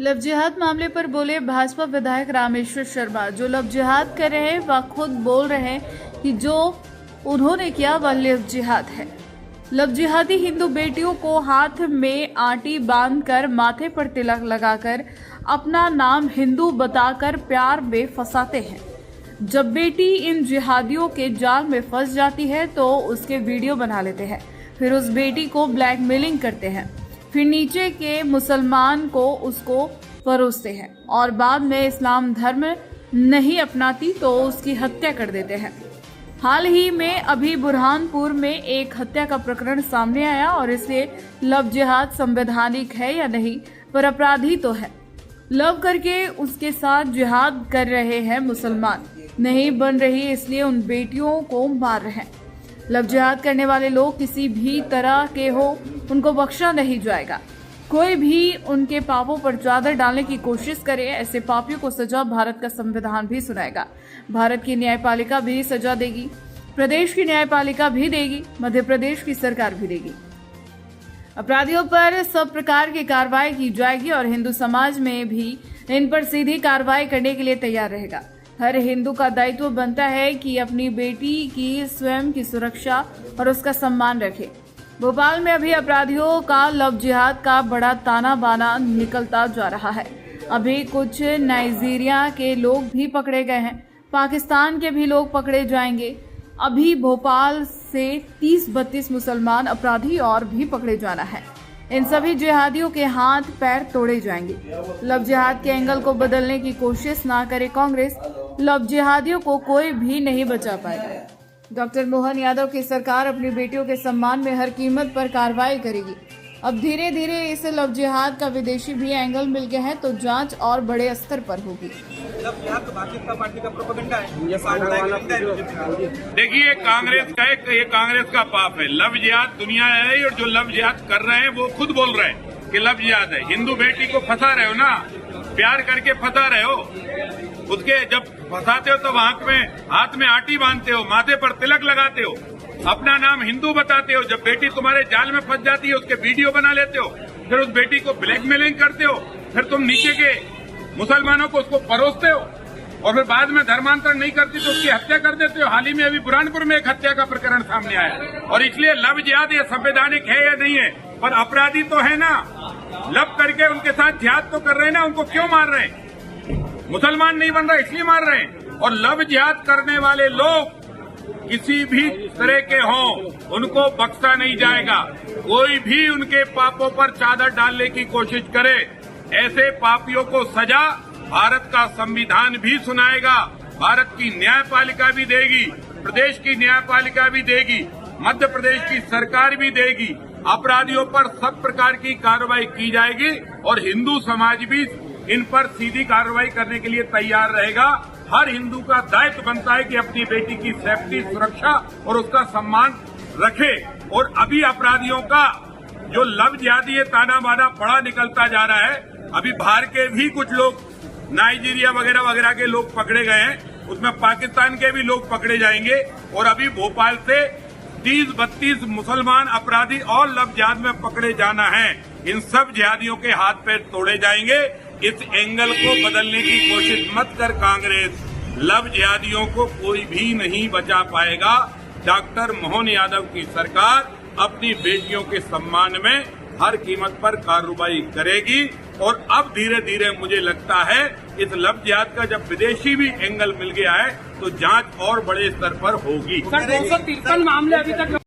Love जिहाद मामले पर बोले भाजपा विधायक रामेश्वर शर्मा। जो लव जिहाद कर रहे हैं वह खुद बोल रहे हैं कि जो उन्होंने किया वह लव जिहाद है। लव जिहादी हिंदू बेटियों को हाथ में आटी बांधकर माथे पर तिलक लगाकर अपना नाम हिंदू बताकर प्यार में फंसाते हैं। जब बेटी इन जिहादियों के जाल में फंस जाती है तो उसके वीडियो बना लेते हैं, फिर उस बेटी को ब्लैकमेलिंग करते हैं, फिर नीचे के मुसलमान को उसको परोसते हैं और बाद में इस्लाम धर्म नहीं अपनाती तो उसकी हत्या कर देते हैं। हाल ही में अभी बुरहानपुर में एक हत्या का प्रकरण सामने आया और इसलिए लव जिहाद संवैधानिक है या नहीं, पर अपराधी तो है। लव करके उसके साथ जिहाद कर रहे हैं मुसलमान, नहीं बन रही इसलिए उन बेटियों को मार रहे हैं। लव जिहाद करने वाले लोग किसी भी तरह के हो, उनको बख्शा नहीं जाएगा। कोई भी उनके पापों पर चादर डालने की कोशिश करे, ऐसे पापियों को सजा भारत का संविधान भी सुनाएगा। भारत की न्यायपालिका भी सजा देगी, प्रदेश की न्यायपालिका भी देगी, मध्य प्रदेश की सरकार भी देगी। अपराधियों पर सब प्रकार की कार्रवाई की जाएगी और हिंदू समाज में भी इन पर सीधी कार्रवाई करने के लिए तैयार रहेगा। हर हिंदू का दायित्व बनता है कि अपनी बेटी की स्वयं की सुरक्षा और उसका सम्मान रखे। भोपाल में अभी अपराधियों का लव जिहाद का बड़ा ताना बाना निकलता जा रहा है। अभी कुछ नाइजीरिया के लोग भी पकड़े गए हैं, पाकिस्तान के भी लोग पकड़े जाएंगे। अभी भोपाल से 30-32 मुसलमान अपराधी और भी पकड़े जाना है। इन सभी जिहादियों के हाथ पैर तोड़े जाएंगे। लव जिहाद के एंगल को बदलने की कोशिश ना करे कांग्रेस, लव जिहादियों को कोई भी नहीं बचा पाएगा। डॉक्टर मोहन यादव की सरकार अपनी बेटियों के सम्मान में हर कीमत पर कार्रवाई करेगी। अब धीरे धीरे इस लव जिहाद का विदेशी भी एंगल मिल गया है तो जांच और बड़े स्तर पर होगी। देखिए, कांग्रेस का ये कांग्रेस का पाप है। लव जिहाद दुनिया है और जो लव जिहाद कर रहे हैं वो खुद बोल रहे हैं कि लव जिहाद है। हिंदू बेटी को फंसा रहे हो ना, प्यार करके फंसा रहे हो। उसके जब फंसाते हो तो हाथ में आटी बांधते हो, माथे पर तिलक लगाते हो, अपना नाम हिंदू बताते हो। जब बेटी तुम्हारे जाल में फंस जाती है उसके वीडियो बना लेते हो, फिर उस बेटी को ब्लैकमेलिंग करते हो, फिर तुम नीचे के मुसलमानों को उसको परोसते हो और फिर बाद में धर्मांतर नहीं करती तो उसकी हत्या कर देते हो। हाल ही में अभी बुरहानपुर में एक हत्या का प्रकरण सामने आया और इसलिए लव जिहाद ये संवैधानिक है या नहीं है, पर अपराधी तो है ना। लव करके उनके साथ जिहाद तो कर रहे हैं ना, उनको क्यों मार रहे हैं? मुसलमान नहीं बन रहा इसलिए मार रहे हैं। और लव जिहाद करने वाले लोग किसी भी तरह के हों, उनको बख्शा नहीं जाएगा। कोई भी उनके पापों पर चादर डालने की कोशिश करे, ऐसे पापियों को सजा भारत का संविधान भी सुनाएगा, भारत की न्यायपालिका भी देगी, प्रदेश की न्यायपालिका भी देगी, मध्य प्रदेश की सरकार भी देगी। अपराधियों पर सब प्रकार की कार्रवाई की जाएगी और हिंदू समाज भी इन पर सीधी कार्रवाई करने के लिए तैयार रहेगा। हर हिंदू का दायित्व बनता है कि अपनी बेटी की सेफ्टी, सुरक्षा और उसका सम्मान रखे। और अभी अपराधियों का जो लव जिहादी है ताना बाना बड़ा निकलता जा रहा है। अभी बाहर के भी कुछ लोग, नाइजीरिया वगैरह वगैरह के लोग पकड़े गए हैं, उसमें पाकिस्तान के भी लोग पकड़े जाएंगे। और अभी भोपाल से 30-32 मुसलमान अपराधी और लव जिहाद में पकड़े जाना है। इन सब जिहादियों के हाथ पैर तोड़े जाएंगे। इस एंगल को बदलने की कोशिश मत कर कांग्रेस। लव जिहादियों को कोई भी नहीं बचा पाएगा। डॉक्टर मोहन यादव की सरकार अपनी बेटियों के सम्मान में हर कीमत पर कार्रवाई करेगी। और अब धीरे धीरे मुझे लगता है इस लव जिहाद का जब विदेशी भी एंगल मिल गया है तो जांच और बड़े स्तर पर होगी। सर, 253 मामले अभी तक